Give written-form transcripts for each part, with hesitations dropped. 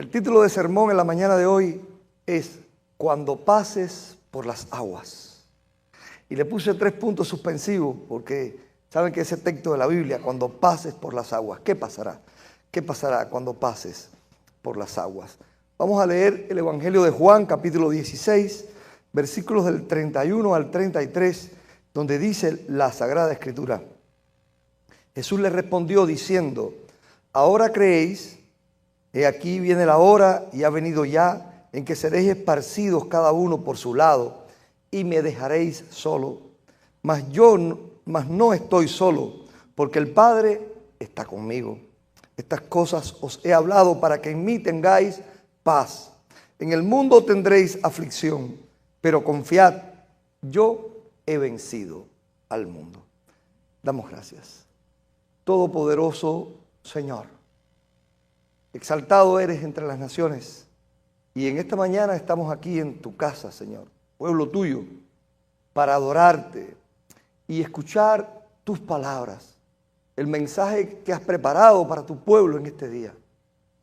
El título de sermón en la mañana de hoy es Cuando pases por las aguas. Y le puse 3 puntos suspensivos porque saben que ese texto de la Biblia, cuando pases por las aguas, ¿qué pasará? ¿Qué pasará cuando pases por las aguas? Vamos a leer el Evangelio de Juan, capítulo 16, versículos del 31 al 33, donde dice la Sagrada Escritura. Jesús le respondió diciendo: ahora creéis. He aquí viene la hora y ha venido ya en que seréis esparcidos cada uno por su lado y me dejaréis solo. Mas no estoy solo, porque el Padre está conmigo. Estas cosas os he hablado para que en mí tengáis paz. En el mundo tendréis aflicción, pero confiad, yo he vencido al mundo. Damos gracias. Todopoderoso Señor, exaltado eres entre las naciones, y en esta mañana estamos aquí en tu casa, Señor, pueblo tuyo, para adorarte y escuchar tus palabras, el mensaje que has preparado para tu pueblo en este día.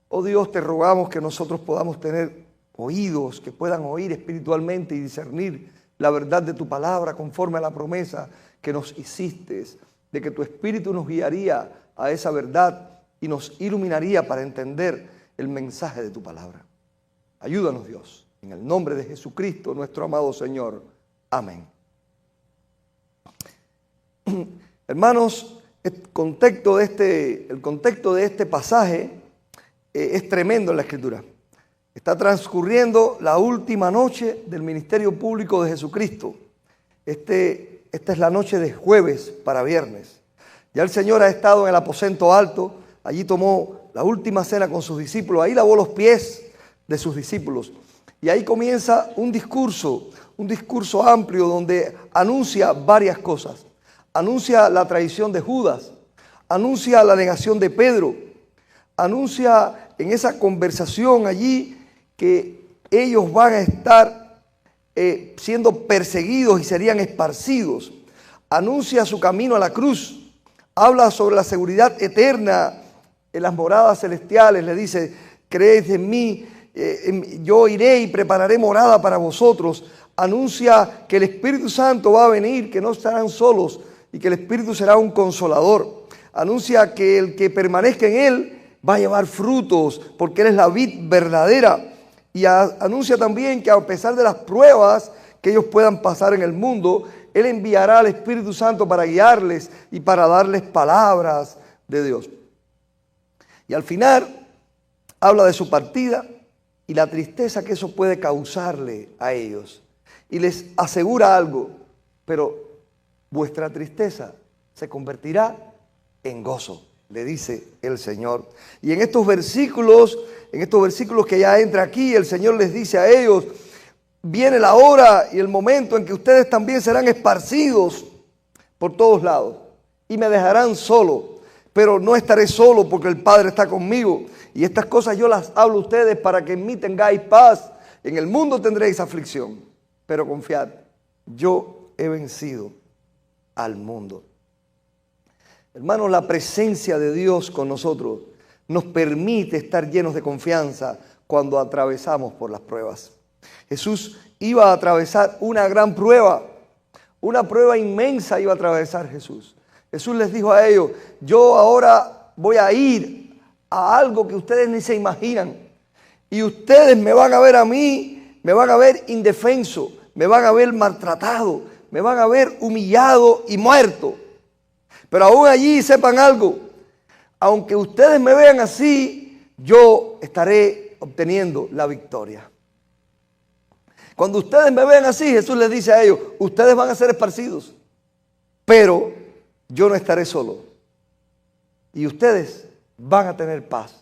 Oh Dios, te rogamos que nosotros podamos tener oídos que puedan oír espiritualmente y discernir la verdad de tu palabra conforme a la promesa que nos hiciste, de que tu Espíritu nos guiaría a esa verdad y nos iluminaría para entender el mensaje de tu palabra. Ayúdanos, Dios, en el nombre de Jesucristo, nuestro amado Señor. Amén. Hermanos, el contexto de este pasaje es tremendo en la Escritura. Está transcurriendo la última noche del ministerio público de Jesucristo. Esta es la noche de jueves para viernes. Ya el Señor ha estado en el aposento alto. Allí tomó la última cena con sus discípulos. Ahí lavó los pies de sus discípulos. Y ahí comienza un discurso amplio donde anuncia varias cosas. Anuncia la traición de Judas. Anuncia la negación de Pedro. Anuncia en esa conversación allí que ellos van a estar siendo perseguidos y serían esparcidos. Anuncia su camino a la cruz. Habla sobre la seguridad eterna en las moradas celestiales. Le dice: creed en mí, yo iré y prepararé morada para vosotros. Anuncia que el Espíritu Santo va a venir, que no estarán solos y que el Espíritu será un consolador. Anuncia que el que permanezca en Él va a llevar frutos, porque Él es la vid verdadera. Y anuncia también que a pesar de las pruebas que ellos puedan pasar en el mundo, Él enviará al Espíritu Santo para guiarles y para darles palabras de Dios. Y al final habla de su partida y la tristeza que eso puede causarle a ellos. Y les asegura algo: pero vuestra tristeza se convertirá en gozo, le dice el Señor. Y en estos versículos que ya entra aquí, el Señor les dice a ellos: viene la hora y el momento en que ustedes también serán esparcidos por todos lados y me dejarán solo. Pero no estaré solo porque el Padre está conmigo. Y estas cosas yo las hablo a ustedes para que en mí tengáis paz. En el mundo tendréis aflicción, pero confiad, yo he vencido al mundo. Hermanos, la presencia de Dios con nosotros nos permite estar llenos de confianza cuando atravesamos por las pruebas. Jesús iba a atravesar una gran prueba, una prueba inmensa iba a atravesar Jesús. Jesús les dijo a ellos: yo ahora voy a ir a algo que ustedes ni se imaginan. Y ustedes me van a ver a mí, me van a ver indefenso, me van a ver maltratado, me van a ver humillado y muerto. Pero aún allí sepan algo: aunque ustedes me vean así, yo estaré obteniendo la victoria. Cuando ustedes me vean así, Jesús les dice a ellos: ustedes van a ser esparcidos, pero yo no estaré solo. Y ustedes van a tener paz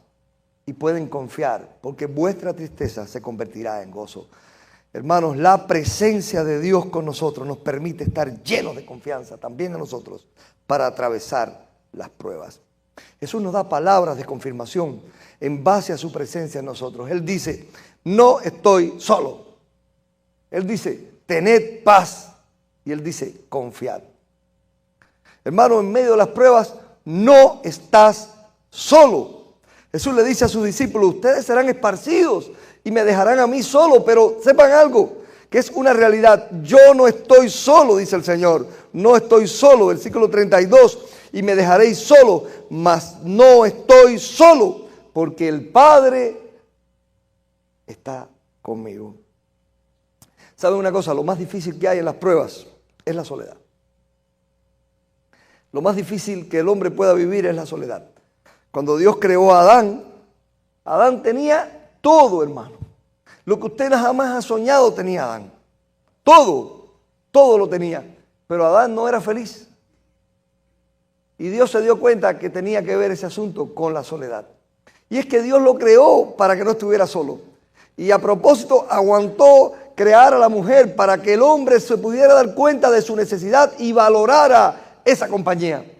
y pueden confiar, porque vuestra tristeza se convertirá en gozo. Hermanos, la presencia de Dios con nosotros nos permite estar llenos de confianza también a nosotros para atravesar las pruebas. Jesús nos da palabras de confirmación en base a su presencia en nosotros. Él dice: no estoy solo. Él dice: tened paz. Y Él dice: confiad. Hermano, en medio de las pruebas no estás solo. Jesús le dice a sus discípulos, ustedes serán esparcidos y me dejarán a mí solo, pero sepan algo, que es una realidad. Yo no estoy solo, dice el Señor, no estoy solo. Versículo 32, y me dejaréis solo, mas no estoy solo, porque el Padre está conmigo. ¿Saben una cosa? Lo más difícil que hay en las pruebas es la soledad. Lo más difícil que el hombre pueda vivir es la soledad. Cuando Dios creó a Adán, Adán tenía todo, hermano. Lo que usted jamás ha soñado tenía Adán. Todo lo tenía. Pero Adán no era feliz. Y Dios se dio cuenta que tenía que ver ese asunto con la soledad. Y es que Dios lo creó para que no estuviera solo. Y a propósito aguantó crear a la mujer para que el hombre se pudiera dar cuenta de su necesidad y valorara esa compañía.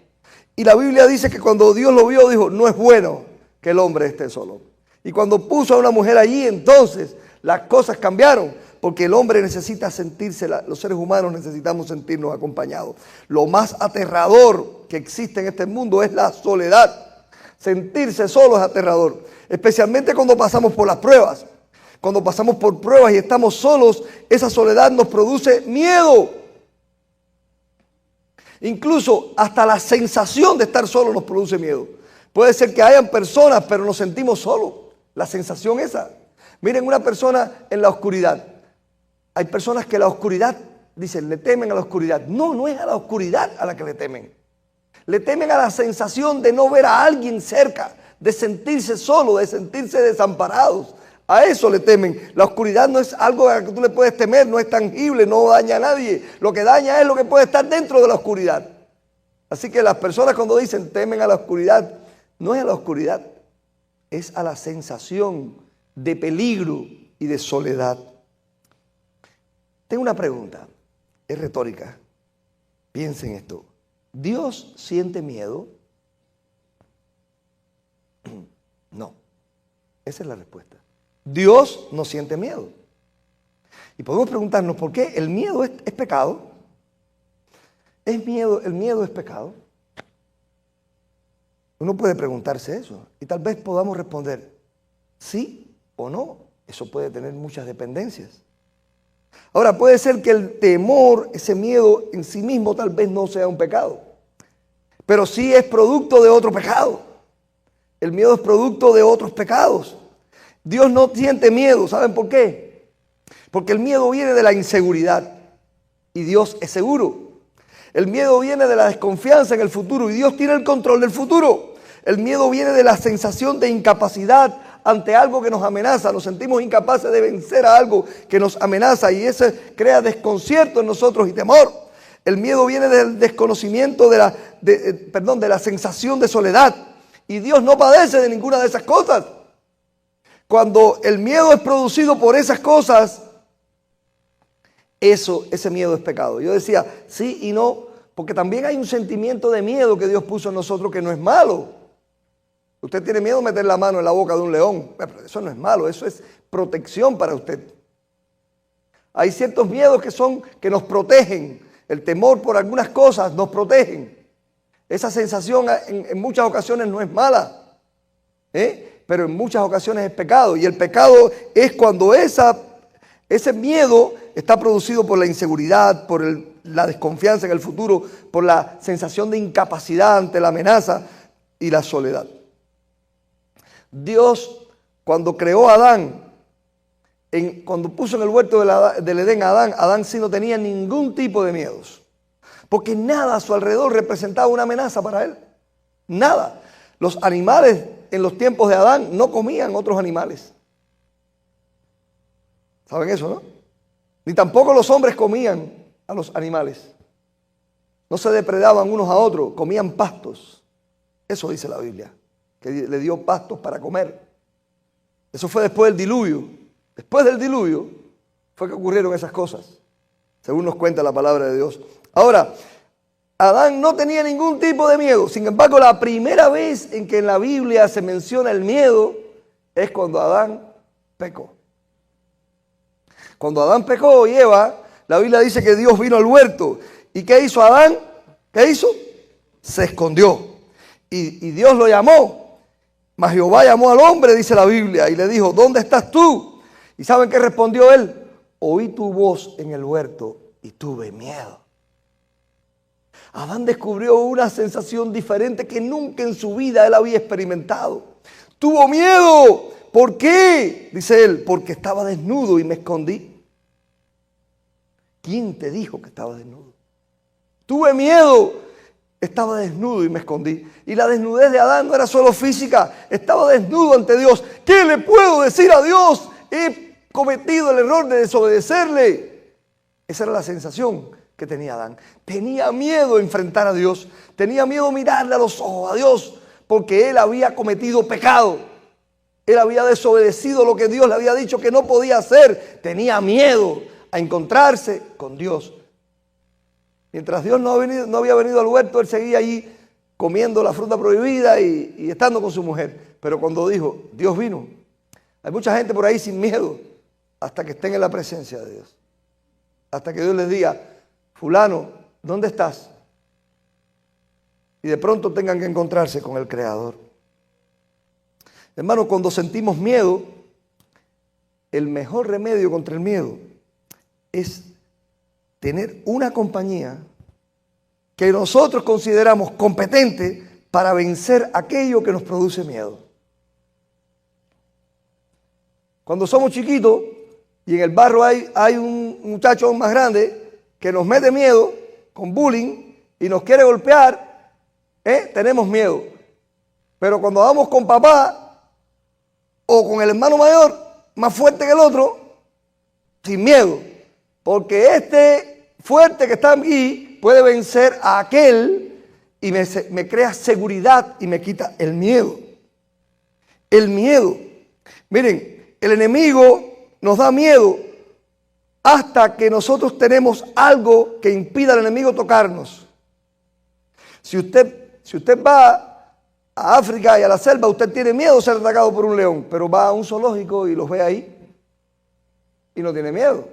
Y la Biblia dice que cuando Dios lo vio, dijo, no es bueno que el hombre esté solo. Y cuando puso a una mujer allí, entonces las cosas cambiaron, porque el hombre necesita sentirse, los seres humanos necesitamos sentirnos acompañados. Lo más aterrador que existe en este mundo es la soledad. Sentirse solo es aterrador, especialmente cuando pasamos por las pruebas. Cuando pasamos por pruebas y estamos solos, esa soledad nos produce miedo. Incluso hasta la sensación de estar solo nos produce miedo. Puede ser que hayan personas, pero nos sentimos solos. La sensación esa. Miren, una persona en la oscuridad. Hay personas que la oscuridad, dicen, le temen a la oscuridad. No, no es a la oscuridad a la que le temen. Le temen a la sensación de no ver a alguien cerca, de sentirse solo, de sentirse desamparados. A eso le temen. La oscuridad no es algo a lo que tú le puedes temer, no es tangible, no daña a nadie. Lo que daña es lo que puede estar dentro de la oscuridad. Así que las personas cuando dicen temen a la oscuridad, no es a la oscuridad, es a la sensación de peligro y de soledad. Tengo una pregunta, es retórica. Piensen esto. ¿Dios siente miedo? No. Esa es la respuesta. Dios no siente miedo. Y podemos preguntarnos, ¿por qué el miedo es pecado? ¿El miedo es pecado? Uno puede preguntarse eso y tal vez podamos responder sí o no. Eso puede tener muchas dependencias. Ahora, puede ser que el temor, ese miedo en sí mismo tal vez no sea un pecado, pero sí es producto de otro pecado. El miedo es producto de otros pecados. Dios no siente miedo, ¿saben por qué? Porque el miedo viene de la inseguridad y Dios es seguro. El miedo viene de la desconfianza en el futuro y Dios tiene el control del futuro. El miedo viene de la sensación de incapacidad ante algo que nos amenaza. Nos sentimos incapaces de vencer a algo que nos amenaza y eso crea desconcierto en nosotros y temor. El miedo viene del desconocimiento de la sensación de soledad. Y Dios no padece de ninguna de esas cosas. Cuando el miedo es producido por esas cosas, ese miedo es pecado. Yo decía sí y no, porque también hay un sentimiento de miedo que Dios puso en nosotros que no es malo. Usted tiene miedo de meter la mano en la boca de un león, pero eso no es malo, eso es protección para usted. Hay ciertos miedos que nos protegen. El temor por algunas cosas nos protegen. Esa sensación en muchas ocasiones no es mala, pero en muchas ocasiones es pecado. Y el pecado es cuando ese miedo está producido por la inseguridad, por la desconfianza en el futuro, por la sensación de incapacidad ante la amenaza y la soledad. Dios, cuando creó a Adán, cuando puso en el huerto del Edén a Adán sí no tenía ningún tipo de miedos. Porque nada a su alrededor representaba una amenaza para él. Nada. Los animales en los tiempos de Adán no comían otros animales. ¿Saben eso, no? Ni tampoco los hombres comían a los animales. No se depredaban unos a otros, comían pastos. Eso dice la Biblia, que le dio pastos para comer. Eso fue después del diluvio. Después del diluvio fue que ocurrieron esas cosas, según nos cuenta la palabra de Dios. Ahora, Adán no tenía ningún tipo de miedo. Sin embargo, la primera vez en que en la Biblia se menciona el miedo es cuando Adán pecó. Cuando Adán pecó y Eva, la Biblia dice que Dios vino al huerto. ¿Y qué hizo Adán? ¿Qué hizo? Se escondió. Y Dios lo llamó. Mas Jehová llamó al hombre, dice la Biblia, y le dijo, ¿dónde estás tú? ¿Y saben qué respondió él? Oí tu voz en el huerto y tuve miedo. Adán descubrió una sensación diferente que nunca en su vida él había experimentado. Tuvo miedo. ¿Por qué? Dice él, porque estaba desnudo y me escondí. ¿Quién te dijo que estaba desnudo? Tuve miedo. Estaba desnudo y me escondí. Y la desnudez de Adán no era solo física, estaba desnudo ante Dios. ¿Qué le puedo decir a Dios? He cometido el error de desobedecerle. Esa era la sensación que tenía Adán. Tenía miedo de enfrentar a Dios. Tenía miedo de mirarle a los ojos a Dios, porque él había cometido pecado. Él había desobedecido lo que Dios le había dicho que no podía hacer. Tenía miedo a encontrarse con Dios. Mientras Dios no había venido al huerto, él seguía allí comiendo la fruta prohibida y estando con su mujer. Pero cuando dijo, Dios vino. Hay mucha gente por ahí sin miedo hasta que estén en la presencia de Dios. Hasta que Dios les diga, fulano, ¿dónde estás? Y de pronto tengan que encontrarse con el Creador. Hermano, cuando sentimos miedo, el mejor remedio contra el miedo es tener una compañía que nosotros consideramos competente para vencer aquello que nos produce miedo. Cuando somos chiquitos y en el barrio hay un muchacho más grande que nos mete miedo con bullying y nos quiere golpear, tenemos miedo. Pero cuando vamos con papá o con el hermano mayor, más fuerte que el otro, sin miedo. Porque este fuerte que está aquí puede vencer a aquel y me crea seguridad y me quita el miedo. El miedo. Miren, el enemigo nos da miedo hasta que nosotros tenemos algo que impida al enemigo tocarnos. Si usted va a África y a la selva, usted tiene miedo de ser atacado por un león, pero va a un zoológico y los ve ahí y no tiene miedo.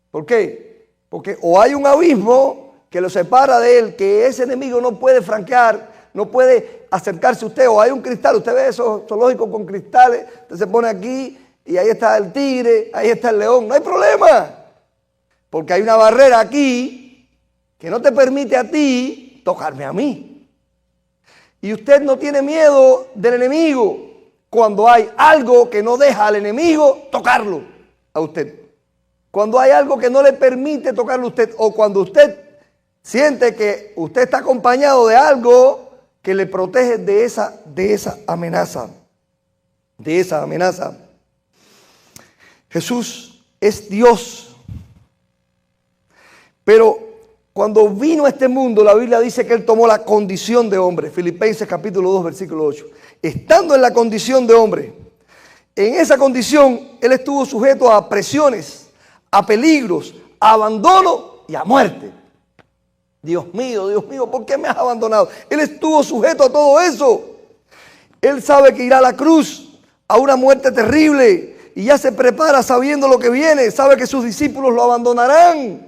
¿Por qué? Porque o hay un abismo que lo separa de él, que ese enemigo no puede franquear, no puede acercarse a usted, o hay un cristal, usted ve esos zoológicos con cristales, usted se pone aquí y ahí está el tigre, ahí está el león, no hay problema, porque hay una barrera aquí que no te permite a ti tocarme a mí. Y usted no tiene miedo del enemigo cuando hay algo que no deja al enemigo tocarlo a usted. Cuando hay algo que no le permite tocarlo a usted, o cuando usted siente que usted está acompañado de algo que le protege de esa amenaza. De esa amenaza. Jesús es Dios. Pero cuando vino a este mundo, la Biblia dice que Él tomó la condición de hombre. Filipenses capítulo 2, versículo 8. Estando en la condición de hombre, en esa condición Él estuvo sujeto a presiones, a peligros, a abandono y a muerte. Dios mío, ¿por qué me has abandonado? Él estuvo sujeto a todo eso. Él sabe que irá a la cruz, a una muerte terrible, y ya se prepara sabiendo lo que viene. Sabe que sus discípulos lo abandonarán.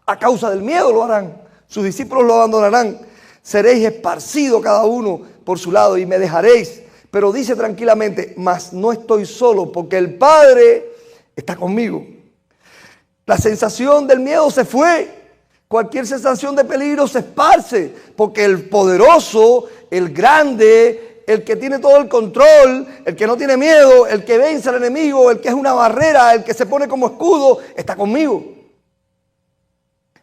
A causa del miedo lo harán. Sus discípulos lo abandonarán. Seréis esparcidos cada uno por su lado y me dejaréis. Pero dice tranquilamente, mas no estoy solo porque el Padre está conmigo. La sensación del miedo se fue. Cualquier sensación de peligro se esparce porque el poderoso, el grande, el que tiene todo el control, el que no tiene miedo, el que vence al enemigo, el que es una barrera, el que se pone como escudo, está conmigo.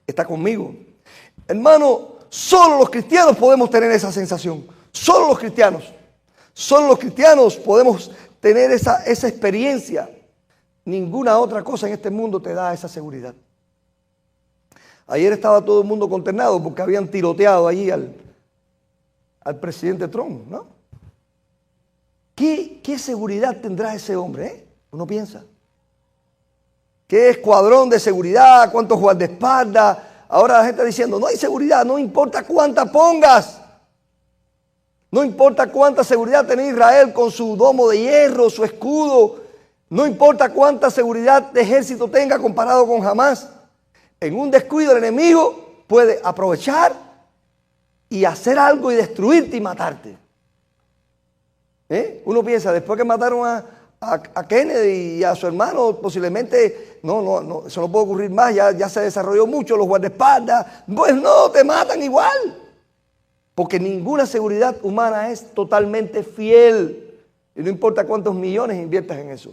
Está conmigo. Hermano, solo los cristianos podemos tener esa sensación. Solo los cristianos. Solo los cristianos podemos tener esa experiencia. Ninguna otra cosa en este mundo te da esa seguridad. Ayer estaba todo el mundo consternado porque habían tiroteado allí al presidente Trump, ¿no? ¿Qué seguridad tendrá ese hombre? Uno piensa. ¿Qué escuadrón de seguridad? ¿Cuántos guardaespaldas? Ahora la gente está diciendo, no hay seguridad, no importa cuánta pongas. No importa cuánta seguridad tiene Israel con su domo de hierro, su escudo. No importa cuánta seguridad de ejército tenga comparado con Hamás. En un descuido el enemigo puede aprovechar y hacer algo y destruirte y matarte. Uno piensa, después que mataron a Kennedy y a su hermano, posiblemente, no, eso no puede ocurrir más, ya se desarrolló mucho, los guardaespaldas. Pues no, te matan igual. Porque ninguna seguridad humana es totalmente fiel. Y no importa cuántos millones inviertas en eso,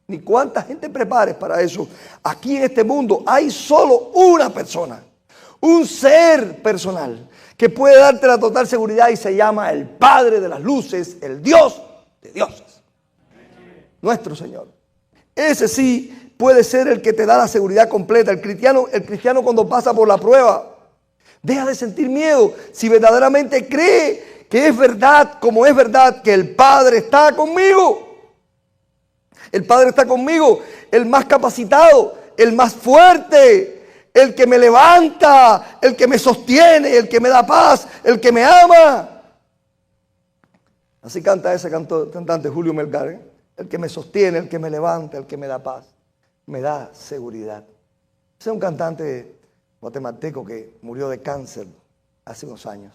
ni cuánta gente prepares para eso. Aquí en este mundo hay solo una persona, un ser personal, que puede darte la total seguridad y se llama el Padre de las luces, el Dios de dioses, nuestro Señor. Ese sí puede ser el que te da la seguridad completa. El cristiano cuando pasa por la prueba, deja de sentir miedo si verdaderamente cree que es verdad, como es verdad, que el Padre está conmigo. El Padre está conmigo, el más capacitado, el más fuerte, el que me levanta, el que me sostiene, el que me da paz, el que me ama. Así canta ese cantante Julio Melgar, el que me sostiene, el que me levanta, el que me da paz, me da seguridad. Ese es un cantante guatemalteco que murió de cáncer hace unos años.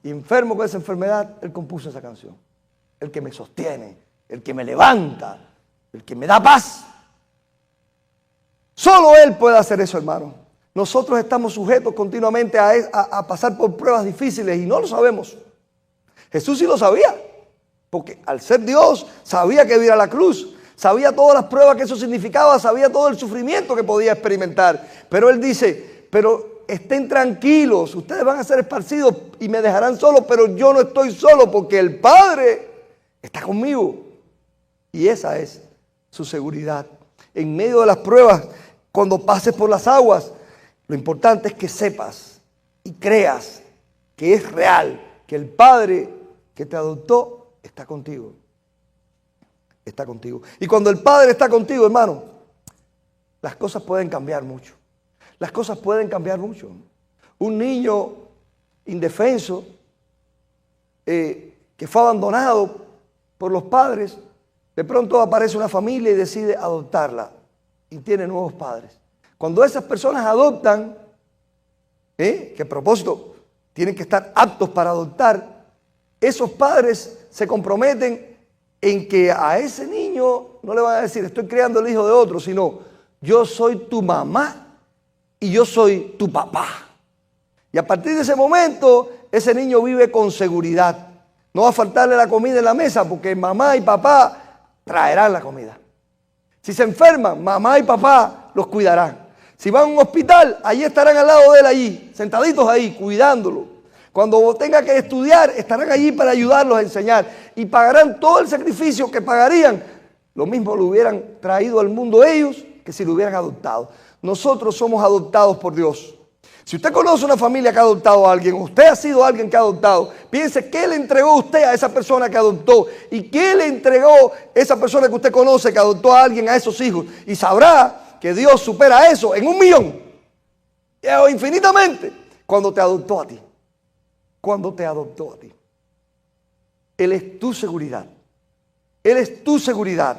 Y enfermo con esa enfermedad, él compuso esa canción. El que me sostiene, el que me levanta, el que me da paz. Solo Él puede hacer eso, hermano. Nosotros estamos sujetos continuamente a pasar por pruebas difíciles y no lo sabemos. Jesús sí lo sabía, porque al ser Dios, sabía que iba a ir a la cruz, sabía todas las pruebas que eso significaba, sabía todo el sufrimiento que podía experimentar. Pero Él dice, pero estén tranquilos, ustedes van a ser esparcidos y me dejarán solo, pero yo no estoy solo porque el Padre está conmigo. Y esa es su seguridad. En medio de las pruebas, cuando pases por las aguas, lo importante es que sepas y creas que es real, que el Padre que te adoptó está contigo. Está contigo. Y cuando el Padre está contigo, hermano, las cosas pueden cambiar mucho. Las cosas pueden cambiar mucho. Un niño indefenso que fue abandonado por los padres, de pronto aparece una familia y decide adoptarla y tiene nuevos padres. Cuando esas personas adoptan, que a propósito tienen que estar aptos para adoptar, esos padres se comprometen en que a ese niño no le van a decir estoy criando el hijo de otro, sino yo soy tu mamá y yo soy tu papá. Y a partir de ese momento, ese niño vive con seguridad. No va a faltarle la comida en la mesa porque mamá y papá traerán la comida. Si se enferman, mamá y papá los cuidarán. Si van a un hospital, allí estarán al lado de él, allí, sentaditos ahí, cuidándolo. Cuando tenga que estudiar, estarán allí para ayudarlos a enseñar. Y pagarán todo el sacrificio que pagarían. Lo mismo lo hubieran traído al mundo ellos que si lo hubieran adoptado. Nosotros somos adoptados por Dios. Si usted conoce una familia que ha adoptado a alguien, usted ha sido alguien que ha adoptado, piense qué le entregó usted a esa persona que adoptó y qué le entregó esa persona que usted conoce que adoptó a alguien, a esos hijos. Y sabrá que Dios supera eso en 1.000.000 o infinitamente cuando te adoptó a ti. Cuando te adoptó a ti. Él es tu seguridad. Él es tu seguridad.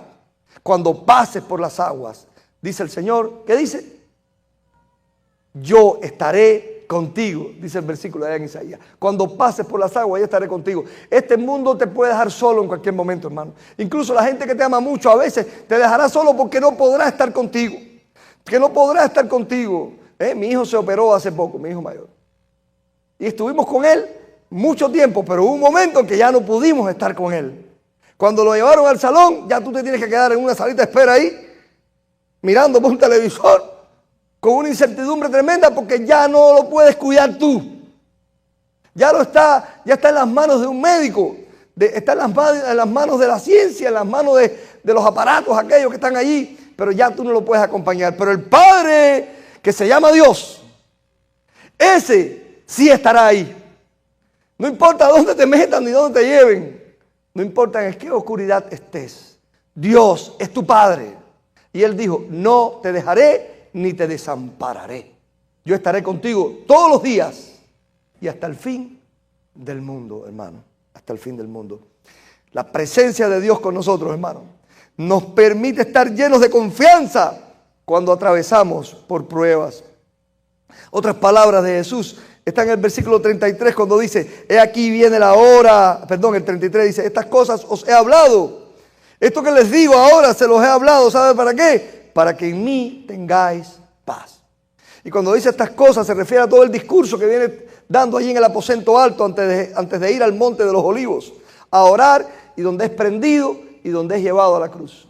Cuando pases por las aguas, dice el Señor, ¿qué dice? Yo estaré contigo, dice el versículo allá en Isaías. Cuando pases por las aguas, yo estaré contigo. Este mundo te puede dejar solo en cualquier momento, hermano. Incluso la gente que te ama mucho a veces te dejará solo porque no podrá estar contigo. Que no podrá estar contigo. Mi hijo se operó hace poco, mi hijo mayor. Y estuvimos con él mucho tiempo, pero hubo un momento en que ya no pudimos estar con él. Cuando lo llevaron al salón, ya tú te tienes que quedar en una salita de espera ahí, mirando por un televisor, con una incertidumbre tremenda porque ya no lo puedes cuidar tú. Ya está en las manos de un médico, está en las manos de la ciencia, en las manos de los aparatos aquellos que están allí, pero ya tú no lo puedes acompañar. Pero el Padre, que se llama Dios, ese sí estará ahí. No importa dónde te metan ni dónde te lleven, no importa en qué oscuridad estés, Dios es tu Padre. Y Él dijo, no te dejaré ni te desampararé. Yo estaré contigo todos los días y hasta el fin del mundo, hermano. Hasta el fin del mundo. La presencia de Dios con nosotros, hermano, nos permite estar llenos de confianza cuando atravesamos por pruebas. Otras palabras de Jesús Está en el versículo 33 cuando dice, he aquí viene la hora, perdón, el 33 dice, estas cosas os he hablado. Esto que les digo ahora se los he hablado, ¿sabe para qué? Para que en mí tengáis paz. Y cuando dice estas cosas se refiere a todo el discurso que viene dando allí en el aposento alto antes de ir al monte de los olivos, a orar, y donde es prendido y donde es llevado a la cruz.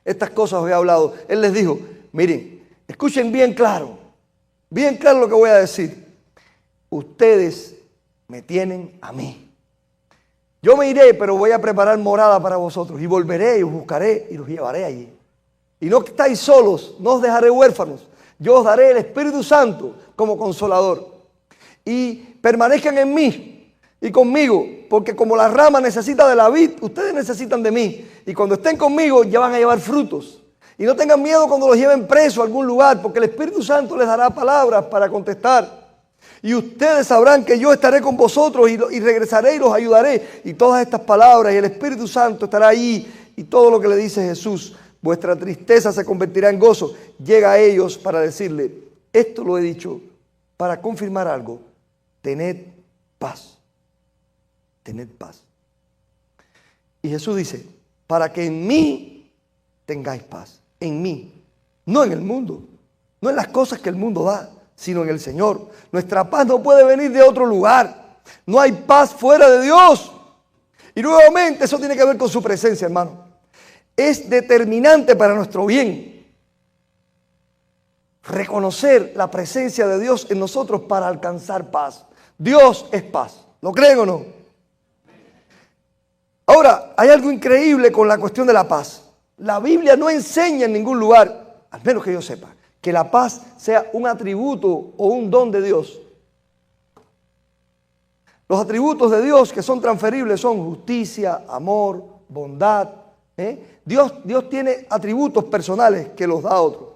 Estas cosas os he hablado. Él les dijo, miren, escuchen bien claro lo que voy a decir. Ustedes me tienen a mí. Yo me iré, pero voy a preparar morada para vosotros, y volveré y os buscaré y los llevaré allí. Y no estáis solos, no os dejaré huérfanos. Yo os daré el Espíritu Santo como consolador. Y permanezcan en mí y conmigo, porque como la rama necesita de la vid, ustedes necesitan de mí. Y cuando estén conmigo ya van a llevar frutos. Y no tengan miedo cuando los lleven preso a algún lugar, porque el Espíritu Santo les dará palabras para contestar. Y ustedes sabrán que yo estaré con vosotros y regresaré y los ayudaré. Y todas estas palabras y el Espíritu Santo estará ahí. Y todo lo que le dice Jesús, vuestra tristeza se convertirá en gozo. Llega a ellos para decirle, esto lo he dicho para confirmar algo. Tened paz. Tened paz. Y Jesús dice, para que en mí tengáis paz. En mí. No en el mundo. No en las cosas que el mundo da, sino en el Señor. Nuestra paz no puede venir de otro lugar. No hay paz fuera de Dios. Y nuevamente eso tiene que ver con su presencia, hermano. Es determinante para nuestro bien reconocer la presencia de Dios en nosotros para alcanzar paz. Dios es paz. ¿Lo creen o no? Ahora, hay algo increíble con la cuestión de la paz. La Biblia no enseña en ningún lugar, al menos que yo sepa, que la paz sea un atributo o un don de Dios. Los atributos de Dios que son transferibles son justicia, amor, bondad. Dios tiene atributos personales que los da a otros.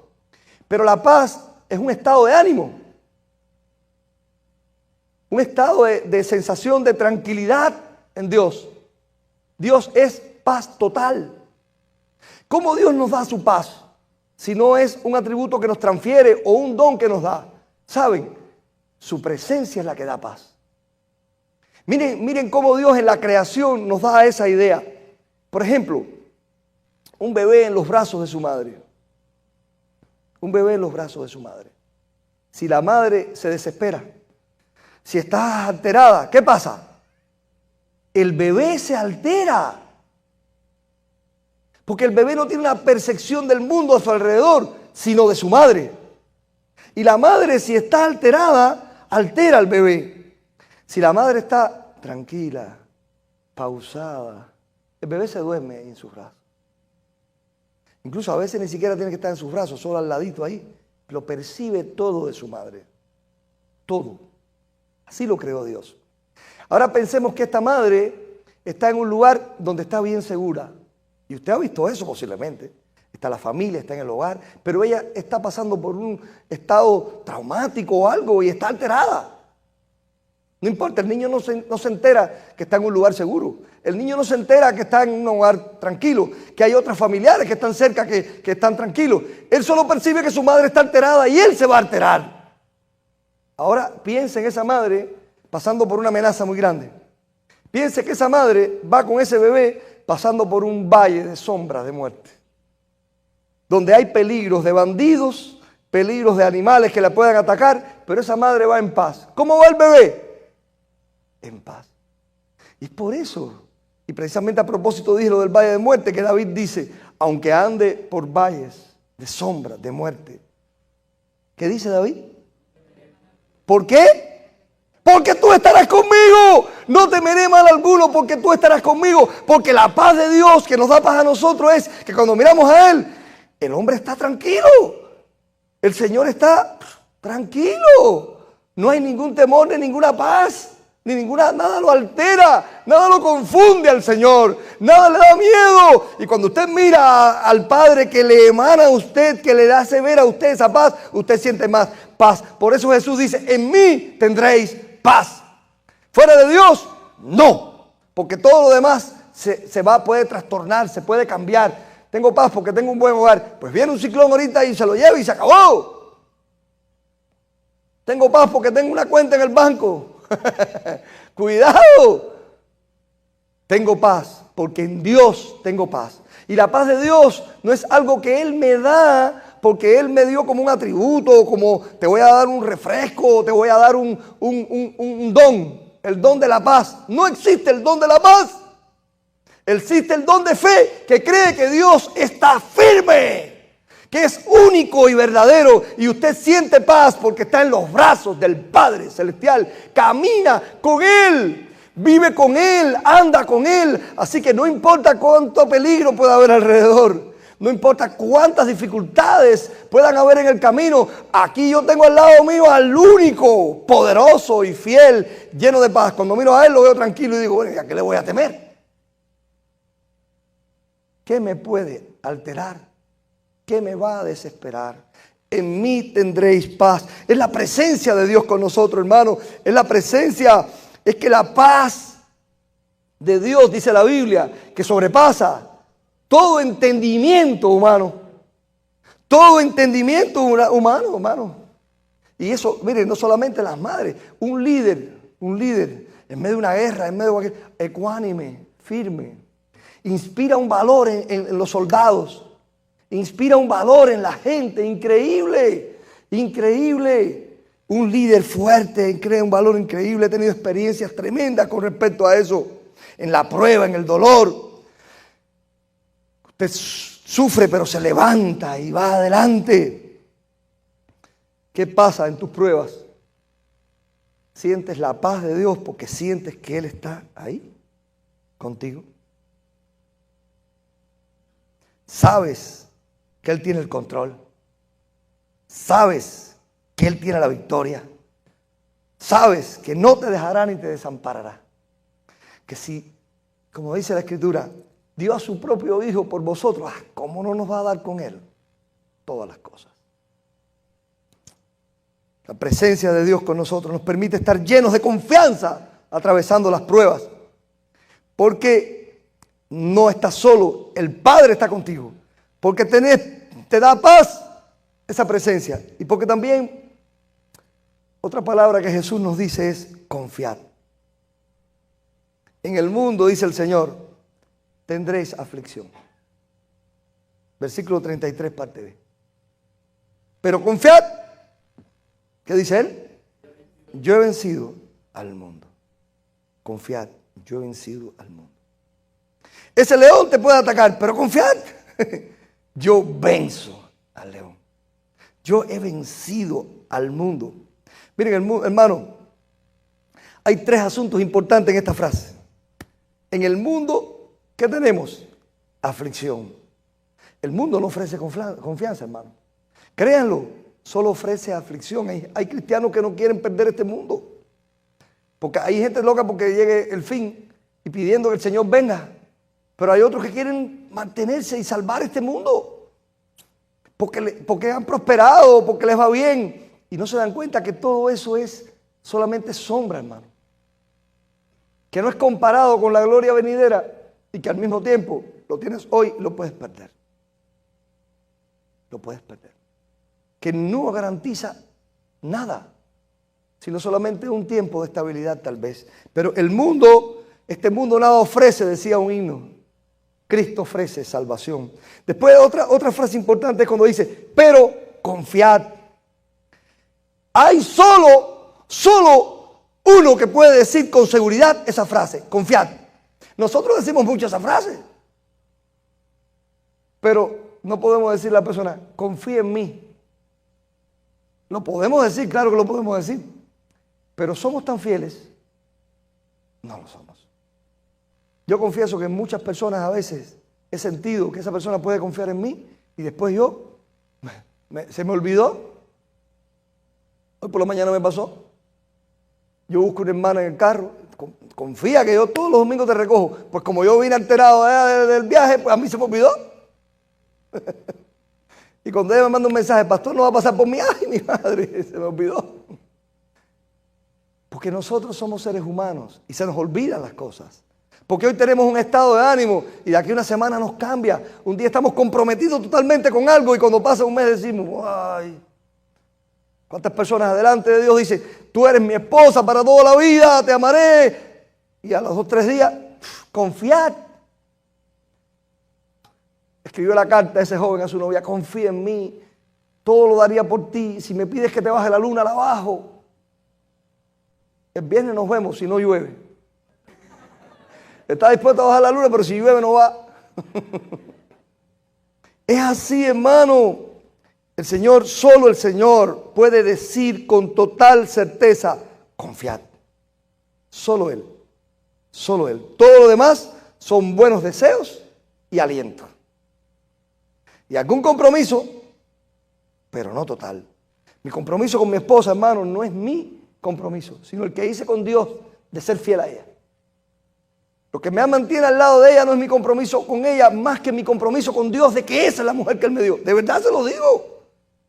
Pero la paz es un estado de ánimo. Un estado de sensación de tranquilidad en Dios. Dios es paz total. ¿Cómo Dios nos da su paz? Si no es un atributo que nos transfiere o un don que nos da. ¿Saben? Su presencia es la que da paz. Miren cómo Dios en la creación nos da esa idea. Por ejemplo, un bebé en los brazos de su madre. Un bebé en los brazos de su madre. Si la madre se desespera, si está alterada, ¿qué pasa? El bebé se altera. Porque el bebé no tiene una percepción del mundo a su alrededor, sino de su madre. Y la madre, si está alterada, altera al bebé. Si la madre está tranquila, pausada, el bebé se duerme en sus brazos. Incluso a veces ni siquiera tiene que estar en sus brazos, solo al ladito ahí. Lo percibe todo de su madre. Todo. Así lo creó Dios. Ahora pensemos que esta madre está en un lugar donde está bien segura. Y usted ha visto eso posiblemente. Está la familia, está en el hogar, pero ella está pasando por un estado traumático o algo y está alterada. No importa, el niño no se entera que está en un lugar seguro. El niño no se entera que está en un hogar tranquilo, que hay otros familiares que están cerca que están tranquilos. Él solo percibe que su madre está alterada y él se va a alterar. Ahora piense en esa madre pasando por una amenaza muy grande. Piense que esa madre va con ese bebé pasando por un valle de sombras de muerte, donde hay peligros de bandidos, peligros de animales que la puedan atacar, pero esa madre va en paz. ¿Cómo va el bebé? En paz. Y por eso, y precisamente a propósito dije lo del valle de muerte, que David dice, aunque ande por valles de sombra, de muerte. ¿Qué dice David? ¿Por qué? Porque tú estarás conmigo. No temeré mal alguno porque tú estarás conmigo. Porque la paz de Dios que nos da paz a nosotros es que cuando miramos a Él, el hombre está tranquilo. El Señor está tranquilo. No hay ningún temor ni ninguna paz. Nada lo altera, nada lo confunde al Señor, nada le da miedo. Y cuando usted mira al Padre que le emana a usted, que le hace ver a usted esa paz, usted siente más paz. Por eso Jesús dice, en mí tendréis paz. Fuera de Dios, no. Porque todo lo demás puede trastornar, se puede cambiar. Tengo paz porque tengo un buen hogar. Pues viene un ciclón ahorita y se lo lleva y se acabó. Tengo paz porque tengo una cuenta en el banco. Cuidado. Tengo paz porque en Dios tengo paz. Y la paz de Dios no es algo que Él me da porque Él me dio como un atributo, como te voy a dar un refresco, te voy a dar un don, el don de la paz. No existe el don de la paz. Existe el don de fe que cree que Dios está firme, que es único y verdadero, y usted siente paz porque está en los brazos del Padre Celestial, camina con Él, vive con Él, anda con Él. Así que no importa cuánto peligro pueda haber alrededor, no importa cuántas dificultades puedan haber en el camino, aquí yo tengo al lado mío al único, poderoso y fiel, lleno de paz. Cuando miro a Él lo veo tranquilo y digo, bueno, ¿a qué le voy a temer? ¿Qué me puede alterar? ¿Qué me va a desesperar? En mí tendréis paz. Es la presencia de Dios con nosotros, hermano. Es la presencia, es que la paz de Dios, dice la Biblia, que sobrepasa todo entendimiento humano. Todo entendimiento humano, hermano. Y eso, miren, no solamente las madres. Un líder, en medio de una guerra, en medio de cualquier, ecuánime, firme. Inspira un valor en los soldados. Inspira un valor en la gente. Increíble. Increíble. Un líder fuerte crea un valor increíble. He tenido experiencias tremendas con respecto a eso. En la prueba, en el dolor. Usted sufre pero se levanta y va adelante. ¿Qué pasa en tus pruebas? Sientes la paz de Dios porque sientes que Él está ahí contigo. Sabes que Él tiene el control. Sabes que Él tiene la victoria. Sabes que no te dejará ni te desamparará. Que si, como dice la Escritura, dio a su propio Hijo por vosotros, ¿cómo no nos va a dar con Él todas las cosas? La presencia de Dios con nosotros nos permite estar llenos de confianza atravesando las pruebas. Porque no estás solo, el Padre está contigo. Porque te da paz esa presencia. Y porque también otra palabra que Jesús nos dice es confiar. En el mundo, dice el Señor, tendréis aflicción. Versículo 33, parte B. Pero confiad. ¿Qué dice Él? Yo he vencido al mundo. Confiad, yo he vencido al mundo. Ese león te puede atacar, pero confiad. Yo venzo al león. Yo he vencido al mundo. Miren, hermano, hay tres asuntos importantes en esta frase. En el mundo, ¿qué tenemos? Aflicción. El mundo no ofrece confianza, hermano. Créanlo, solo ofrece aflicción. Hay cristianos que no quieren perder este mundo. Porque hay gente loca porque llegue el fin y pidiendo que el Señor venga. Pero hay otros que quieren mantenerse y salvar este mundo. Porque han prosperado, porque les va bien. Y no se dan cuenta que todo eso es solamente sombra, hermano. Que no es comparado con la gloria venidera y que al mismo tiempo lo tienes hoy y lo puedes perder. Lo puedes perder. Que no garantiza nada, sino solamente un tiempo de estabilidad tal vez. Pero el mundo, este mundo nada ofrece, decía un himno. Cristo ofrece salvación. Después otra frase importante es cuando dice, pero confiad. Hay solo uno que puede decir con seguridad esa frase, confiad. Nosotros decimos mucho esa frase, pero no podemos decirle a la persona, confía en mí. Lo podemos decir, claro que lo podemos decir, pero somos tan fieles, no lo somos. Yo confieso que en muchas personas a veces he sentido que esa persona puede confiar en mí y después se me olvidó. Hoy por la mañana me pasó. Yo busco una hermana en el carro, confía que yo todos los domingos te recojo. Pues como yo vine alterado del viaje, pues a mí se me olvidó. Y cuando ella me manda un mensaje, pastor, no va a pasar por mí. Ay, mi madre, se me olvidó. Porque nosotros somos seres humanos y se nos olvidan las cosas. Porque hoy tenemos un estado de ánimo y de aquí a una semana nos cambia. Un día estamos comprometidos totalmente con algo y cuando pasa un mes decimos, ay, ¿Cuántas personas delante de Dios dicen, tú eres mi esposa para toda la vida, te amaré? Y a los 2 o 3 días, confiar. Escribió la carta a ese joven a su novia, confía en mí, todo lo daría por ti, si me pides que te baje la luna, la bajo. El viernes nos vemos si no llueve. Está dispuesto a bajar la luna, pero si llueve no va. Es así, hermano. El Señor, solo el Señor puede decir con total certeza, confiad. Solo Él. Solo Él. Todo lo demás son buenos deseos y aliento. Y algún compromiso, pero no total. Mi compromiso con mi esposa, hermano, no es mi compromiso, sino el que hice con Dios de ser fiel a ella. Lo que me mantiene al lado de ella no es mi compromiso con ella, más que mi compromiso con Dios de que esa es la mujer que Él me dio. De verdad se lo digo.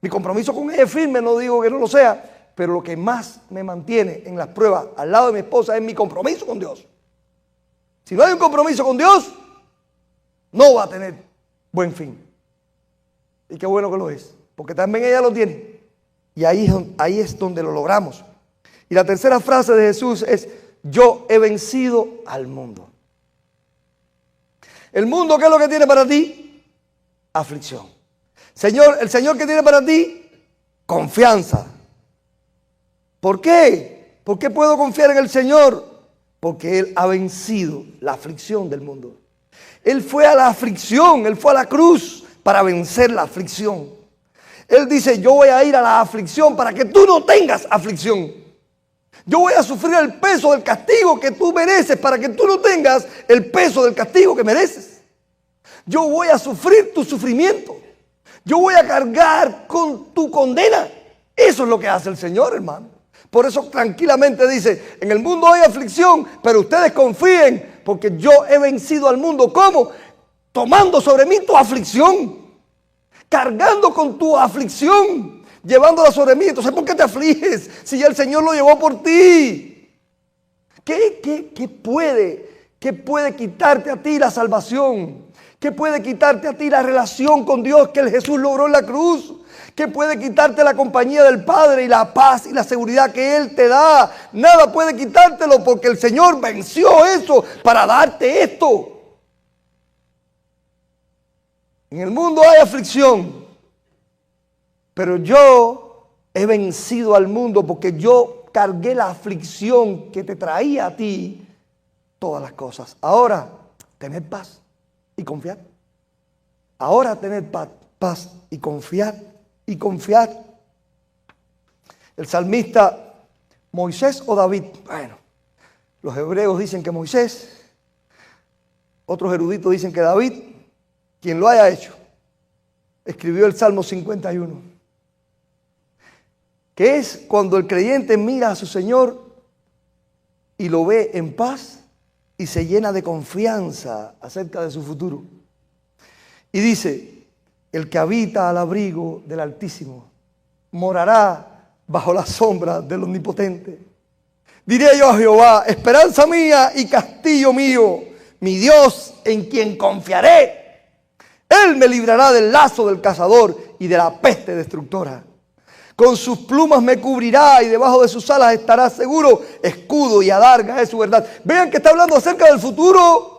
Mi compromiso con ella es firme, no digo que no lo sea, pero lo que más me mantiene en las pruebas al lado de mi esposa es mi compromiso con Dios. Si no hay un compromiso con Dios, no va a tener buen fin. Y qué bueno que lo es, porque también ella lo tiene. Y ahí es donde lo logramos. Y la tercera frase de Jesús es, yo he vencido al mundo. ¿El mundo qué es lo que tiene para ti? Aflicción. El Señor que tiene para ti, confianza. ¿Por qué? ¿Por qué puedo confiar en el Señor? Porque Él ha vencido la aflicción del mundo. Él fue a la aflicción, Él fue a la cruz para vencer la aflicción. Él dice, yo voy a ir a la aflicción para que tú no tengas aflicción. Yo voy a sufrir el peso del castigo que tú mereces para que tú no tengas el peso del castigo que mereces. Yo voy a sufrir tu sufrimiento. Yo voy a cargar con tu condena. Eso es lo que hace el Señor, hermano. Por eso tranquilamente dice, en el mundo hay aflicción, pero ustedes confíen, porque yo he vencido al mundo. ¿Cómo? Tomando sobre mí tu aflicción, cargando con tu aflicción, llevándola sobre mí. Entonces, ¿por qué te afliges si ya el Señor lo llevó por ti? ¿Qué puede quitarte a ti la salvación? ¿Qué puede quitarte a ti la relación con Dios que el Jesús logró en la cruz? ¿Qué puede quitarte la compañía del Padre y la paz y la seguridad que Él te da? Nada puede quitártelo porque el Señor venció eso para darte esto. En el mundo hay aflicción, pero yo he vencido al mundo porque yo cargué la aflicción que te traía a ti todas las cosas. Ahora, tened paz y confiad. Ahora tened paz y confiad. Y confiad. El salmista, Moisés o David. Bueno, los hebreos dicen que Moisés, otros eruditos dicen que David, quien lo haya hecho, escribió el Salmo 51, que es cuando el creyente mira a su Señor y lo ve en paz y se llena de confianza acerca de su futuro. Y dice, el que habita al abrigo del Altísimo morará bajo la sombra del Omnipotente. Diré yo a Jehová, esperanza mía y castillo mío, mi Dios en quien confiaré. Él me librará del lazo del cazador y de la peste destructora. Con sus plumas me cubrirá y debajo de sus alas estará seguro. Escudo y adarga es su verdad. Vean que está hablando acerca del futuro.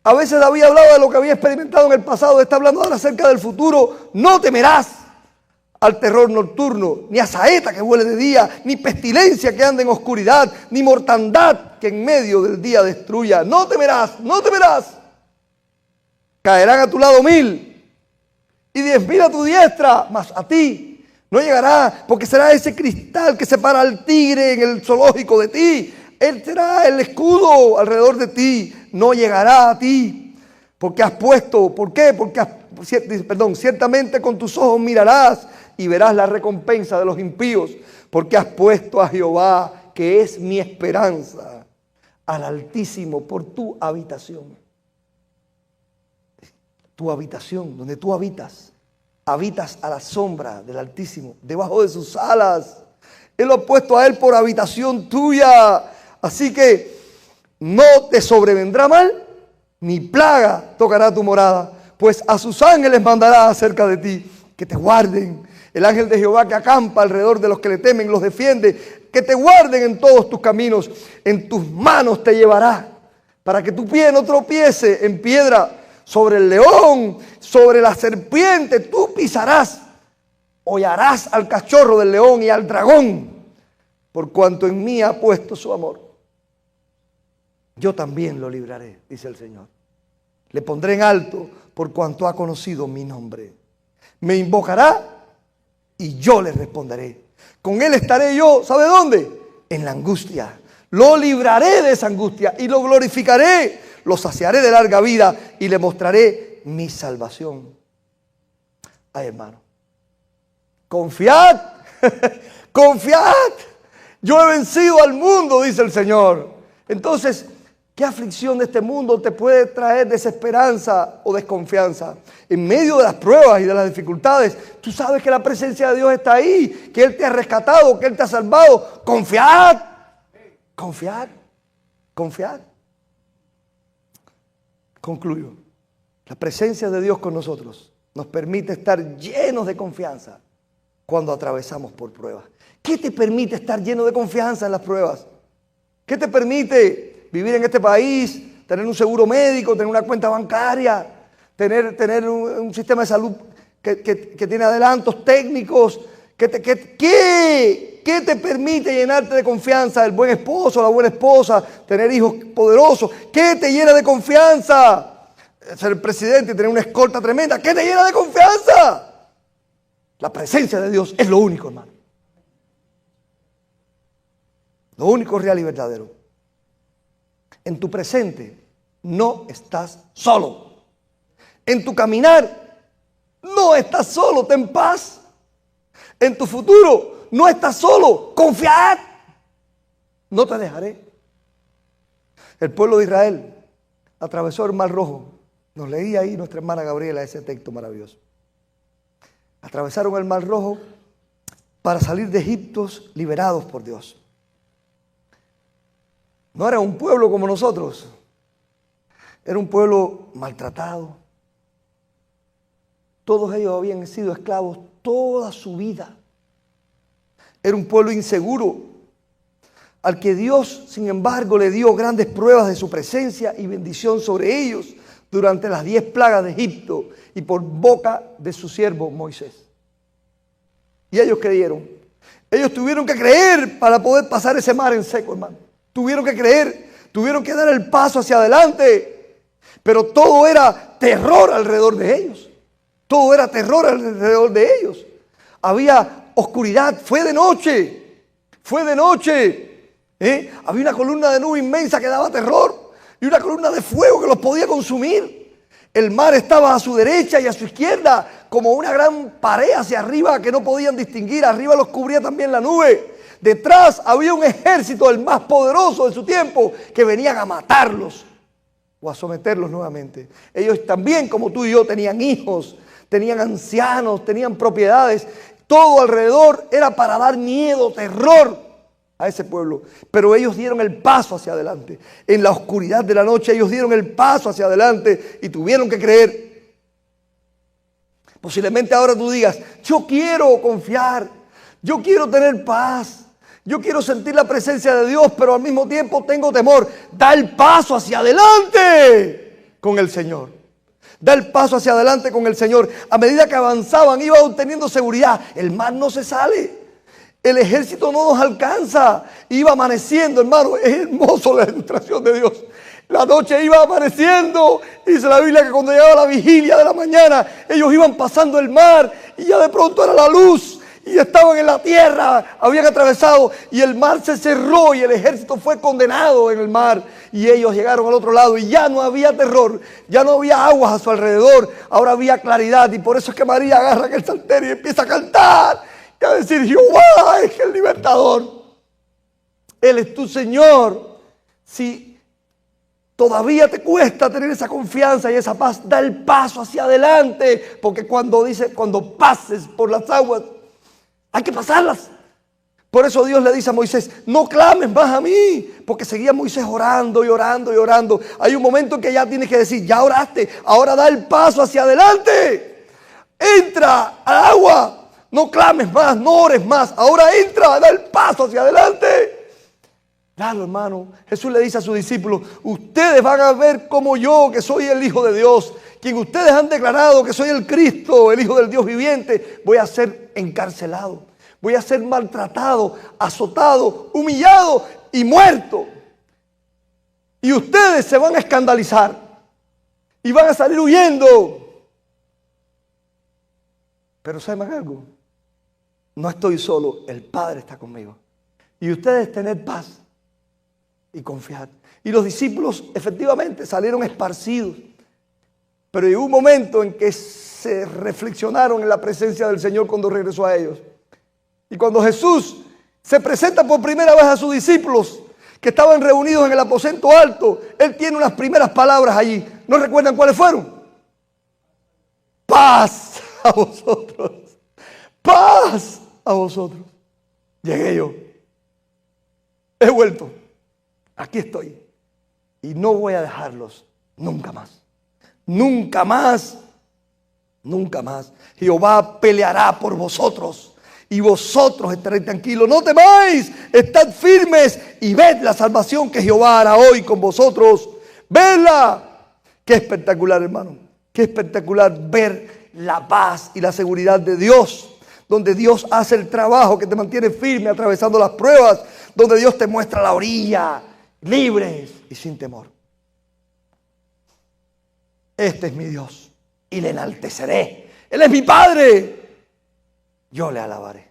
A veces David hablaba de lo que había experimentado en el pasado. Está hablando ahora acerca del futuro. No temerás al terror nocturno, ni a saeta que vuele de día, ni pestilencia que ande en oscuridad, ni mortandad que en medio del día destruya. No temerás, no temerás. Caerán a tu lado 1000 y 10.000 a tu diestra, mas a ti no llegará, porque será ese cristal que separa al tigre en el zoológico de ti. Él será el escudo alrededor de ti, no llegará a ti, porque has puesto, ¿por qué? Ciertamente con tus ojos mirarás y verás la recompensa de los impíos, porque has puesto a Jehová, que es mi esperanza, al Altísimo por tu habitación. Tu habitación, donde tú habitas a la sombra del Altísimo, debajo de sus alas. Él lo ha puesto a Él por habitación tuya. Así que no te sobrevendrá mal, ni plaga tocará tu morada, pues a sus ángeles mandará acerca de ti, que te guarden El ángel de Jehová que acampa alrededor de los que le temen, los defiende, que te guarden en todos tus caminos. En tus manos te llevará, para que tu pie no tropiece en piedra. Sobre el león, sobre la serpiente, tú pisarás. Hollarás al cachorro del león y al dragón, por cuanto en mí ha puesto su amor. Yo también lo libraré, dice el Señor. Le pondré en alto por cuanto ha conocido mi nombre. Me invocará y yo le responderé. Con él estaré yo, ¿sabe dónde? En la angustia. Lo libraré de esa angustia y lo glorificaré. Lo saciaré de larga vida y le mostraré mi salvación. Ay, hermano, confiad, confiad. Yo he vencido al mundo, dice el Señor. Entonces, ¿qué aflicción de este mundo te puede traer desesperanza o desconfianza? En medio de las pruebas y de las dificultades, tú sabes que la presencia de Dios está ahí, que Él te ha rescatado, que Él te ha salvado. Confiad, confiad, confiad. Concluyo. La presencia de Dios con nosotros nos permite estar llenos de confianza cuando atravesamos por pruebas. ¿Qué te permite estar lleno de confianza en las pruebas? ¿Qué te permite vivir en este país, tener un seguro médico, tener una cuenta bancaria, tener un sistema de salud que tiene adelantos técnicos? ¿Qué te permite llenarte de confianza? El buen esposo, la buena esposa, tener hijos poderosos. ¿Qué te llena de confianza? Ser el presidente y tener una escolta tremenda. ¿Qué te llena de confianza? La presencia de Dios es lo único, hermano. Lo único real y verdadero. En tu presente no estás solo. En tu caminar no estás solo. Ten paz. En tu futuro no estás solo. Confiad. No te dejaré. El pueblo de Israel atravesó el Mar Rojo. Nos leía ahí nuestra hermana Gabriela ese texto maravilloso. Atravesaron el Mar Rojo para salir de Egipto liberados por Dios. No era un pueblo como nosotros. Era un pueblo maltratado. Todos ellos habían sido esclavos toda su vida. Era un pueblo inseguro, al que Dios, sin embargo, le dio grandes pruebas de su presencia y bendición sobre ellos durante las 10 plagas de Egipto y por boca de su siervo Moisés. Y ellos creyeron. Ellos tuvieron que creer para poder pasar ese mar en seco, hermano. Tuvieron que creer, tuvieron que dar el paso hacia adelante. Pero todo era terror alrededor de ellos. Todo era terror alrededor de ellos. Había oscuridad, fue de noche. Había una columna de nube inmensa que daba terror y una columna de fuego que los podía consumir. El mar estaba a su derecha y a su izquierda como una gran pared hacia arriba que no podían distinguir. Arriba los cubría también la nube. Detrás había un ejército, el más poderoso de su tiempo, que venían a matarlos o a someterlos nuevamente. Ellos también, como tú y yo, tenían hijos, tenían ancianos, tenían propiedades. Todo alrededor era para dar miedo, terror a ese pueblo. Pero ellos dieron el paso hacia adelante. En la oscuridad de la noche ellos dieron el paso hacia adelante y tuvieron que creer. Posiblemente ahora tú digas, yo quiero confiar, yo quiero tener paz. Yo quiero sentir la presencia de Dios, pero al mismo tiempo tengo temor. Da el paso hacia adelante con el Señor. Da el paso hacia adelante con el Señor. A medida que avanzaban, iba obteniendo seguridad. El mar no se sale. El ejército no nos alcanza. Iba amaneciendo, hermano. Es hermoso la ilustración de Dios. La noche iba amaneciendo. Dice la Biblia que cuando llegaba la vigilia de la mañana, ellos iban pasando el mar y ya de pronto era la luz. Y estaban en la tierra, habían atravesado y el mar se cerró y el ejército fue condenado en el mar. Y ellos llegaron al otro lado y ya no había terror, ya no había aguas a su alrededor, ahora había claridad. Y por eso es que María agarra aquel salterio y empieza a cantar y a decir, Jehová es el libertador. Él es tu Señor. Si todavía te cuesta tener esa confianza y esa paz, da el paso hacia adelante. Porque cuando pases por las aguas, hay que pasarlas. Por eso Dios le dice a Moisés, no clames más a mí. Porque seguía Moisés orando y orando y orando. Hay un momento en que ya tienes que decir, ya oraste, ahora da el paso hacia adelante. Entra al agua. No clames más, no ores más. Ahora entra, da el paso hacia adelante. Claro, hermano. Jesús le dice a sus discípulos, ustedes van a ver como yo, que soy el Hijo de Dios, quien ustedes han declarado que soy el Cristo, el Hijo del Dios viviente, voy a ser encarcelado, voy a ser maltratado, azotado, humillado y muerto. Y ustedes se van a escandalizar y van a salir huyendo. Pero ¿saben algo? No estoy solo, el Padre está conmigo. Y ustedes tened paz y confiad. Y los discípulos efectivamente salieron esparcidos. Pero llegó un momento en que se reflexionaron en la presencia del Señor cuando regresó a ellos. Y cuando Jesús se presenta por primera vez a sus discípulos que estaban reunidos en el aposento alto, Él tiene unas primeras palabras allí. ¿No recuerdan cuáles fueron? Paz a vosotros. Paz a vosotros. Llegué yo. He vuelto. Aquí estoy. Y no voy a dejarlos nunca más. Nunca más. Nunca más. Jehová peleará por vosotros. Y vosotros estaréis tranquilos. No temáis. Estad firmes. Y ved la salvación que Jehová hará hoy con vosotros. Vedla. Qué espectacular, hermano. Qué espectacular ver la paz y la seguridad de Dios. Donde Dios hace el trabajo que te mantiene firme atravesando las pruebas. Donde Dios te muestra la orilla. Libres y sin temor. Este es mi Dios y le enalteceré. Él es mi Padre. Yo le alabaré.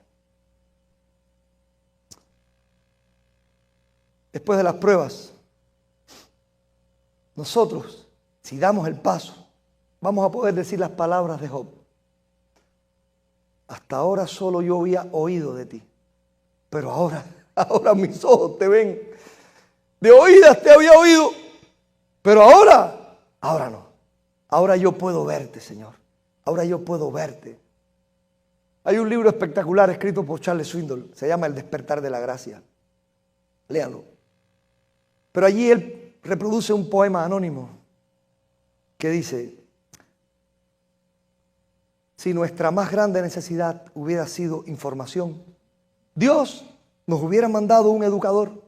Después de las pruebas, nosotros, si damos el paso, vamos a poder decir las palabras de Job. Hasta ahora solo yo había oído de ti, pero ahora mis ojos te ven. De oídas te había oído, pero ahora no. Ahora yo puedo verte, Señor. Ahora yo puedo verte. Hay un libro espectacular escrito por Charles Swindoll. Se llama El despertar de la gracia. Léanlo. Pero allí él reproduce un poema anónimo que dice: si nuestra más grande necesidad hubiera sido información, Dios nos hubiera mandado un educador.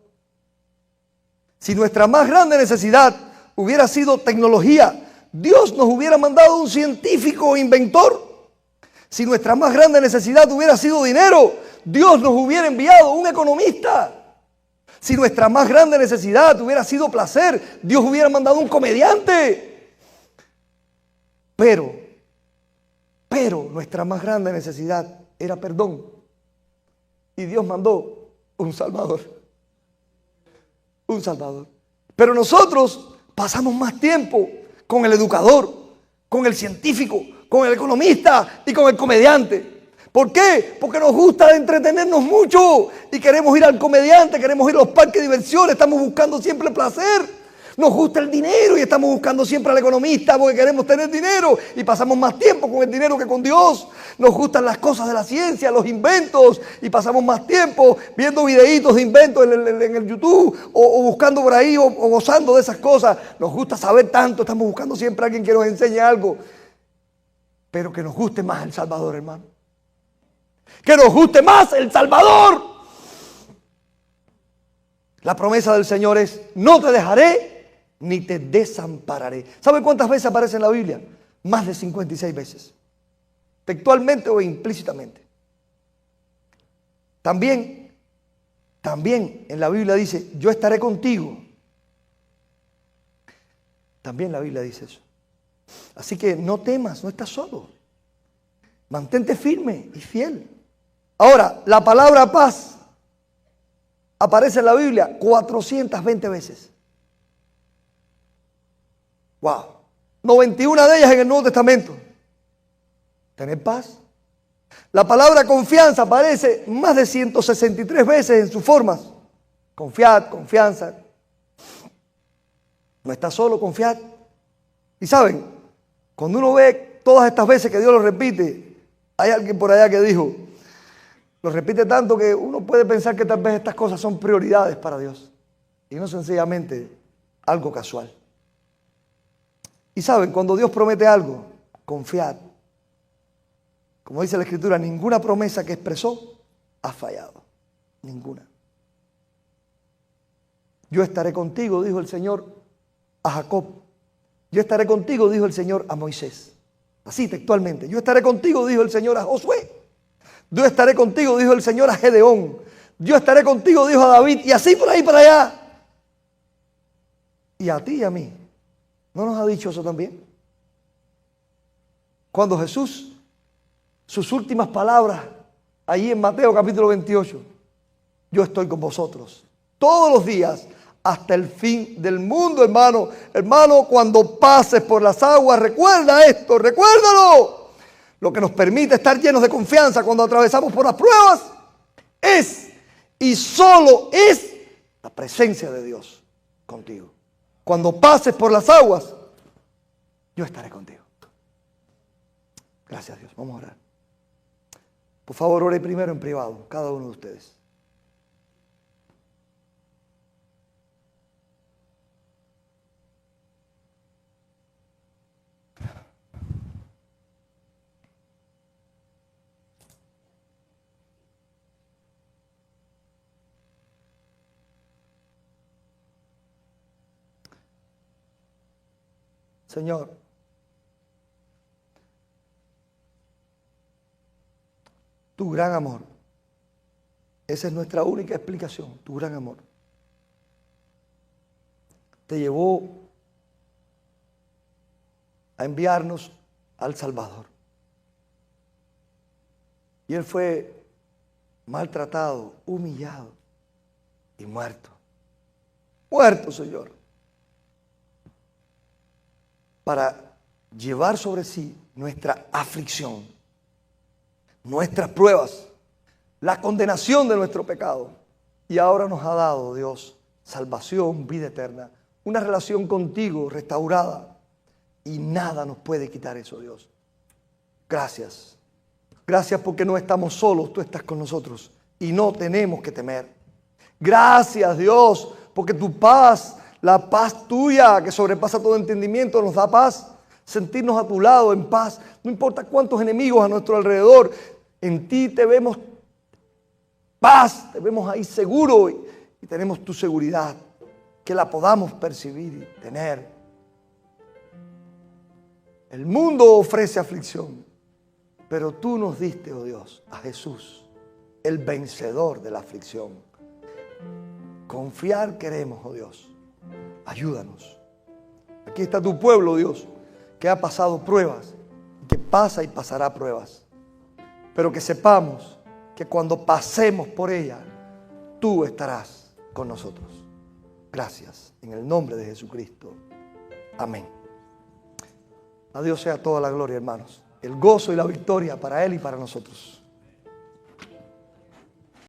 Si nuestra más grande necesidad hubiera sido tecnología, Dios nos hubiera mandado un científico o inventor. Si nuestra más grande necesidad hubiera sido dinero, Dios nos hubiera enviado un economista. Si nuestra más grande necesidad hubiera sido placer, Dios hubiera mandado un comediante. Pero nuestra más grande necesidad era perdón. Y Dios mandó un Salvador. Un Salvador. Pero nosotros pasamos más tiempo con el educador, con el científico, con el economista y con el comediante. ¿Por qué? Porque nos gusta entretenernos mucho y queremos ir al comediante, queremos ir a los parques de diversiones, estamos buscando siempre placer. Nos gusta el dinero y estamos buscando siempre al economista porque queremos tener dinero y pasamos más tiempo con el dinero que con Dios. Nos gustan las cosas de la ciencia, los inventos, y pasamos más tiempo viendo videitos de inventos en el YouTube o buscando por ahí o gozando de esas cosas. Nos gusta saber tanto, estamos buscando siempre a alguien que nos enseñe algo. Pero que nos guste más el Salvador, hermano. Que nos guste más el Salvador. La promesa del Señor es: no te dejaré ni te desampararé. ¿Sabe cuántas veces aparece en la Biblia? Más de 56 veces. Textualmente o implícitamente. También en la Biblia dice: yo estaré contigo. También la Biblia dice eso. Así que no temas, no estás solo. Mantente firme y fiel. Ahora, la palabra paz aparece en la Biblia 420 veces. Wow. 91 de ellas en el Nuevo Testamento. ¿Tener paz? La palabra confianza aparece más de 163 veces en sus formas. Confiad, confianza. No estás solo, confiad. Y saben, cuando uno ve todas estas veces que Dios lo repite, hay alguien por allá que dijo, lo repite tanto que uno puede pensar que tal vez estas cosas son prioridades para Dios. Y no sencillamente algo casual. Y saben, cuando Dios promete algo, confiad. Como dice la Escritura, ninguna promesa que expresó ha fallado. Ninguna. Yo estaré contigo, dijo el Señor a Jacob. Yo estaré contigo, dijo el Señor a Moisés. Así textualmente. Yo estaré contigo, dijo el Señor a Josué. Yo estaré contigo, dijo el Señor a Gedeón. Yo estaré contigo, dijo a David. Y así por ahí para allá. Y a ti y a mí. ¿No nos ha dicho eso también? Cuando Jesús, sus últimas palabras, allí en Mateo capítulo 28, yo estoy con vosotros todos los días hasta el fin del mundo, hermano. Hermano, cuando pases por las aguas, recuerda esto, recuérdalo. Lo que nos permite estar llenos de confianza cuando atravesamos por las pruebas es y solo es la presencia de Dios contigo. Cuando pases por las aguas, yo estaré contigo. Gracias, Dios. Vamos a orar. Por favor, ore primero en privado, cada uno de ustedes. Señor, tu gran amor, esa es nuestra única explicación, tu gran amor, te llevó a enviarnos al Salvador. Y Él fue maltratado, humillado y muerto. Muerto, Señor. Para llevar sobre sí nuestra aflicción, nuestras pruebas, la condenación de nuestro pecado. Y ahora nos ha dado, Dios, salvación, vida eterna, una relación contigo restaurada. Y nada nos puede quitar eso, Dios. Gracias. Gracias porque no estamos solos, tú estás con nosotros y no tenemos que temer. Gracias, Dios, porque tu paz, la paz tuya que sobrepasa todo entendimiento, nos da paz. Sentirnos a tu lado en paz. No importa cuántos enemigos a nuestro alrededor. En ti te vemos paz. Te vemos ahí seguro. Y tenemos tu seguridad. Que la podamos percibir y tener. El mundo ofrece aflicción. Pero tú nos diste, oh Dios, a Jesús, el vencedor de la aflicción. Confiar queremos, oh Dios. Ayúdanos. Aquí está tu pueblo, Dios, que ha pasado pruebas, que pasa y pasará pruebas. Pero que sepamos que cuando pasemos por ella, tú estarás con nosotros. Gracias. En el nombre de Jesucristo. Amén. A Dios sea toda la gloria, hermanos. El gozo y la victoria para Él y para nosotros.